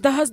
10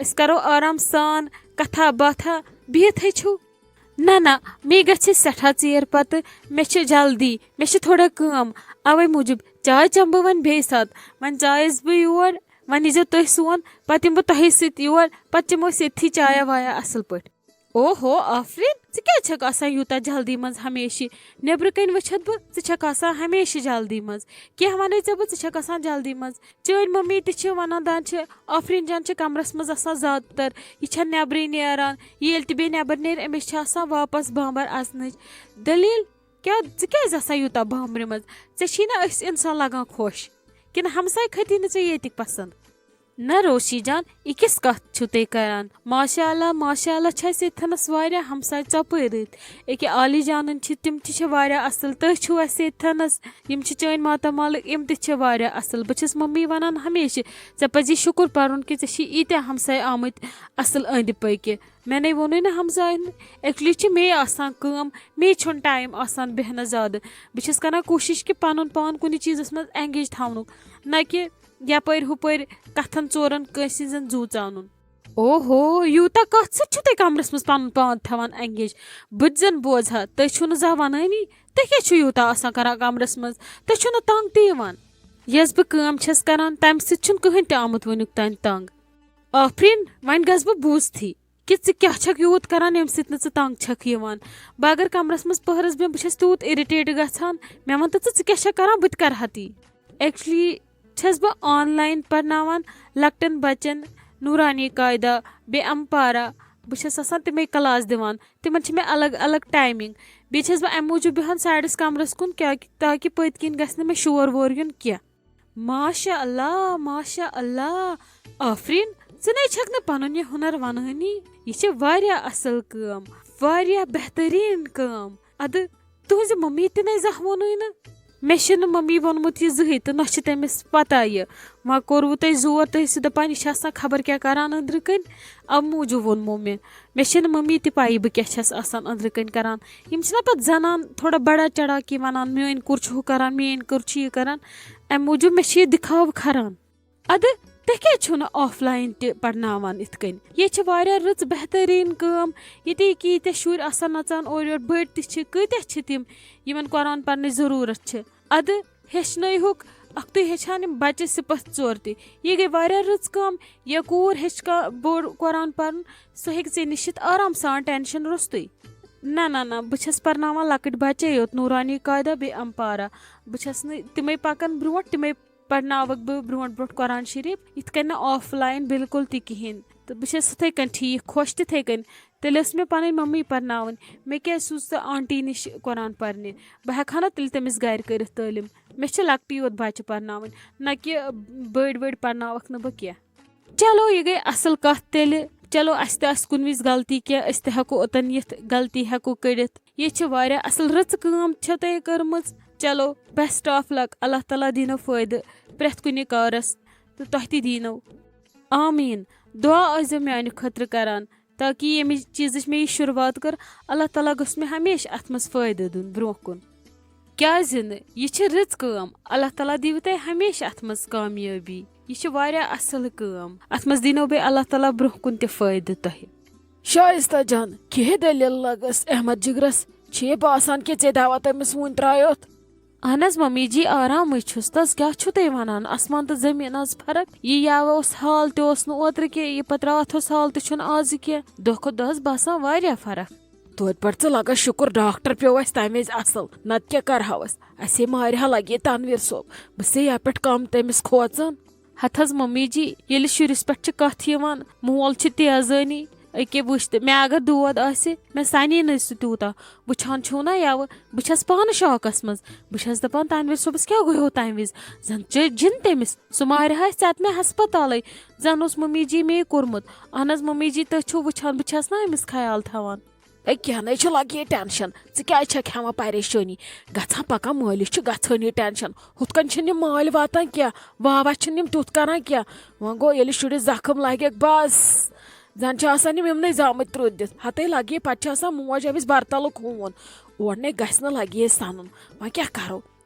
أسۍ کَرو آرام سان کَتھا باتھا بِہِتھ ہیٚچھو. نہ مے گژھِ سٮ۪ٹھاہ ژیر پَتہٕ مےٚ چھِ جلدی مےٚ چھِ تھوڑا کٲم اَوَے موٗجوٗب چاے چَمہٕ بہٕ وۄنۍ بیٚیہِ ساتہٕ وۄنۍ ژایَس بہٕ یور وۄنۍ ییٖزیو تُہۍ سون پَتہٕ یِمہٕ بہٕ تۄہے سۭتۍ یور پَتہٕ چٮ۪مو أسۍ ییٚتھی چایا وایا اَصٕل پٲٹھۍ. اوہو آفریٖن ژٕ کیٛازِ چھَکھ آسان یوٗتاہ جلدی منٛز ہمیشہِ نیٚبرٕ کَنۍ وٕچھِتھ بہٕ ژٕ چھَکھ آسان ہمیشہِ جلدی منٛز کینٛہہ وَنَے ژےٚ بہٕ ژٕ چھَکھ آسان جلدی منٛز. چٲنۍ مٔمی تہِ چھِ وَنان دَپان چھِ آفریٖن جان چھِ کَمرَس منٛز آسان زیادٕ تر یہِ چھَنہٕ نیٚبرٕے نیران ییٚلہِ تہِ بیٚیہِ نیٚبر نیرِ أمِس چھِ آسان واپَس بامبر اَژنٕچ دٔلیٖل کیٛاہ ژٕ کیٛازِ آسان یوٗتاہ بامبرِ منٛز ژےٚ چھی نہ أسۍ اِنسان لگان خۄش کِنہٕ ہمساے کھٔتی نہٕ ژےٚ ییٚتِکۍ پسنٛد. نہ روشی جان یہِ کِژھ کَتھ چھِو تُہۍ کَران ماشاء اللہ چھِ اَسہِ ییٚتھَنَس واریاہ ہمساے ژۄپٲرۍ رٕتۍ أکیٛاہ عالی جانَن چھِ تِم تہِ چھِ واریاہ اَصٕل تُہۍ چھُو اَسہِ ییٚتھَنَس یِم چھِ چٲنۍ ماتامالٕکۍ یِم تہِ چھِ واریاہ اَصٕل بہٕ چھَس مٔمی وَنان ہمیشہِ ژےٚ پَزی شُکُر پَرُن کہِ ژےٚ چھی ییٖتیٛاہ ہمساے آمٕتۍ اَصٕل أنٛدۍ پٔکۍ مےٚ نَے ووٚنُے نہٕ ہمساین ایکچُلی چھِ مے آسان کٲم مے چھُنہٕ ٹایم آسان بیٚہنَس زیادٕ بہٕ چھَس کَران کوٗشِش کہِ پَنُن پان کُنہِ چیٖزَس منٛز اٮ۪نگیج تھاونُک نہ کہِ یَپٲرۍ ہُپٲرۍ کَتھَن ژورَن کٲنٛسہِ ہِنٛزَن زوٗ ژانُن. اوہو یوٗتاہ کَتھ سۭتۍ چھُو تُہۍ کَمرَس منٛز پَنُن پان تھاوان اٮ۪نگیج بہٕ تہِ زَن بوزہا تُہۍ چھُو نہٕ زانٛہہ وَنٲنی تُہۍ کیٛازِ چھُو یوٗتاہ آسان کَران کَمرَس منٛز تُہۍ چھُو نہٕ تنٛگ تہِ یِوان. یۄس بہٕ کٲم چھَس کَران تَمہِ سۭتۍ چھُنہٕ کٕہٕنۍ تہِ آمُت وٕنیُک تانۍ تنٛگ. آفریٖن وۄنۍ گژھٕ بہٕ بوٗزتھٕے کہِ ژٕ کیٛاہ چھَکھ یوٗت کَران ییٚمہِ سۭتۍ نہٕ ژٕ تنٛگ چھَکھ یِوان بہٕ اگر کَمرَس منٛز پٔہرَس بیٚہمہٕ بہٕ چھَس تیوٗت اِرِٹیٹ گژھان مےٚ وَن تہٕ ژٕ کیٛاہ چھَکھ کَران بہٕ تہِ کَرٕ ہا تی. ایکچُلی چھَس بہٕ آنلاین پَرناوان لۄکٹٮ۪ن بَچَن نوٗرانی قاعدہ بیٚیہِ اَمپارا بہٕ چھَس آسان تِمَے کلاس دِوان تِمَن چھِ مےٚ الگ الگ ٹایمِنٛگ بیٚیہِ چھَس بہٕ اَمہِ موٗجوٗب بیٚہوان سایڈَس کَمرَس کُن کیٛاہ تاکہِ پٔتۍ کِنۍ گژھِ نہٕ مےٚ شور وور یُن کینٛہہ. ماشاء اللہ آفریٖن ژٕ نَے چھَکھ نہٕ پَنُن یہِ ہُنَر وَنٲنی یہِ چھِ واریاہ اَصٕل کٲم واریاہ بہتریٖن کٲم. اَدٕ تُہٕنٛزِ مٔمی تہِ نَے زانٛہہ ووٚنُے نہٕ مےٚ چھُنہٕ مٔمی ووٚنمُت یہِ زٕہٕنۍ تہٕ نہ چھِ تٔمِس پَتہ یہِ وۄنۍ کوٚروٕ تۄہہِ زور تُہۍ ٲسِو دَپان یہِ چھِ آسان خبر کیٛاہ کَران أنٛدرٕ کَنۍ اَمہِ موٗجوٗب ووٚنمو مےٚ چھِنہٕ مٔمی تہِ پَیی بہٕ کیٛاہ چھَس آسان أنٛدرٕ کَنۍ کَران یِم چھِنہ پَتہٕ زَنان تھوڑا بَڑا چڑھا کہِ وَنان میٛٲنۍ کوٗر چھُ ہُہ کَران میٛٲنۍ کوٗر چھِ یہِ کَران اَمہِ موٗجوٗب مےٚ چھِ یہِ دِکھاوٕ کھَران. اَدٕ تُہۍ کیٛازِ چھُو نہٕ آف لاین تہِ پَرناوان یِتھ کٔنۍ ییٚتہِ چھِ واریاہ رٕژ بہتریٖن کٲم ییٚتہِ ییٖتیٛاہ شُرۍ آسان نَژان اورٕ یورٕ بٔڑۍ تہِ چھِ کۭتیٛاہ چھِ تِم یِمَن قۄران پَرنٕچ ضروٗرت چھِ. اَدٕ ہیٚچھنٲیہُکھ اَکھتُے ہیٚچھان یِم بَچہِ سِپَتھ ژور تہِ یہِ گٔے واریاہ رٕژ کٲم یا کوٗر ہیٚچھِ کانٛہہ بوٚڑ قۄران پَرُن سُہ ہیٚکہِ ژےٚ نِش یِتھ آرام سان ٹٮ۪نشَن روٚستُے. نہ بہٕ چھَس پَرناوان لۄکٕٹۍ بَچے یوت نوٗرانی قاعدہ بیٚیہِ اَمپارا بہٕ چھَس نہٕ تِمَے پَکان برونٛٹھ تِمَے پَرناوَکھ بہٕ برونٛٹھ قۄران شریٖف یِتھ کٔنۍ نہٕ آف لاین بِلکُل تہِ کِہیٖنۍ تہٕ بہٕ چھَس یِتھَے کٔنۍ ٹھیٖک خۄش تِتھَے کٔنۍ تیٚلہِ ٲس مےٚ پَنٕنۍ مٔمی پَرناوٕنۍ مےٚ کیٛازِ سوٗز ژٕ آنٹی نِش قۄران پَرنہِ بہٕ ہٮ۪کہٕ ہا نہ تیٚلہِ تٔمِس گَرِ کٔرِتھ تعلیٖم مےٚ چھِ لۄکٹی یوت بَچہِ پَرناوٕنۍ نہ کہِ بٔڑۍ پَرناوَکھ نہٕ بہٕ کینٛہہ. چلو یہِ گٔے اَصٕل کَتھ تیٚلہِ چلو اَسہِ تہِ آسہِ کُنہِ وِزِ غلطی کینٛہہ أسۍ تہِ ہٮ۪کو اوٚتَن یِتھ غلطی ہٮ۪کو کٔڑِتھ یہِ چھِ واریاہ اَصٕل رٕژ کٲم چھو تۄہہِ کٔرمٕژ. چلو بیسٹ آف لک اللہ تعالیٰ دیٖنو فٲیدٕ پرٛٮ۪تھ کُنہِ کارَس تہٕ تۄہہِ تہِ دیٖنو آمیٖن. دُعا ٲسۍزیو میٛانہِ خٲطرٕ کَران تاکہِ ییٚمہِ چیٖزٕچ مےٚ یہِ شُروعات کٔر اللہ تعالیٰ گوٚژھ مےٚ ہمیشہِ اَتھ منٛز فٲیدٕ دیُن برونٛہہ کُن کیٛازِ نہٕ یہِ چھِ رٕژ کٲم اللہ تعالیٰ دِیِوٕ تۄہہِ ہمیشہِ اَتھ منٛز کامیٲبی یہِ چھِ واریاہ اَصٕل کٲم اَتھ منٛز دیٖنو بیٚیہِ اللہ تعالیٰ برونٛہہ کُن تہِ فٲیدٕ تۄہہِ. شایستہ جان کیٛاہ دٔلیٖل لَگس احمد جِگرس چھے باسان کہِ ژےٚ دعوت تٔمِس وُنۍ ترٛایوتھ. اہن حظ ممی جی آرامٕے چھُس تہٕ کیٛاہ چھُو تُہۍ وَنان آسمان تہٕ زٔمیٖن حظ فرق یہِ یَوٕ اوس حال تہِ اوس نہٕ اوترٕ کینٛہہ یہِ پَتہٕ راتھ اوس حال تہِ چھُنہٕ آزٕ کینٛہہ دۄہ کھۄتہٕ دۄہ حظ باسان واریاہ فرق. توتہِ پٮ۪ٹھ ژٕ لگس شُکُر ڈاکٹر پیوٚو اَسہِ تَمہِ وِزِ اَصٕل نتہٕ کیٛاہ کَرہاوس اَسے مارِ ہا لگے تنویٖر صٲب بہٕ سے یَپٲرۍ پٮ۪ٹھ کَم تٔمِس کھوژان. ہَتھ حظ ممی جی ییٚلہِ شُرِس پٮ۪ٹھ چھِ کَتھ یِوان مول چھِ تیزٲنی أکیاہ وٕچھ تہٕ مےٚ اگر دود آسہِ مےٚ سَنی نہٕ سُہ تیوٗتاہ وٕچھان چھُو نہ یَوٕ بہٕ چھَس پانہٕ شاکَس منٛز بہٕ چھَس دَپان تنویٖر صٲبَس کیٛاہ گوٚو تَمہِ وِزِ زَن جِن تٔمِس سُہ مارِ ہا اَسہِ ژَٹہِ مےٚ ہَسپَتالَے زَن اوس مٔمی جی مے کوٚرمُت. اہن حظ مٔمی جی تُہۍ چھُو وٕچھان بہٕ چھَس نہ أمِس خیال تھاوان. اے کینٛہہ نَے چھُ لگہِ یہِ ٹٮ۪نشَن ژٕ کیٛازِ چھَکھ ہٮ۪وان پریشٲنی گژھان پَکان مٲلِس چھُ گژھان یہِ ٹٮ۪نشَن ہُتھ کٔنۍ چھِنہٕ یِم مٲلۍ واتان کینٛہہ واہ چھِنہٕ یِم تیُتھ کَران کینٛہہ وۄنۍ گوٚو ییٚلہِ شُرِس زخم لَگٮ۪کھ بَس زَن چھِ آسان یِم یِمنٕے زامٕتۍ ترٛوٗدھ دِتھ ہَتَے لگہِ پَتہٕ چھِ آسان موج أمِس بَرتَلُک ہوٗن اورٕ نَے گژھِ نہٕ لگہِ سَنُن وۄنۍ کیٛاہ کَرو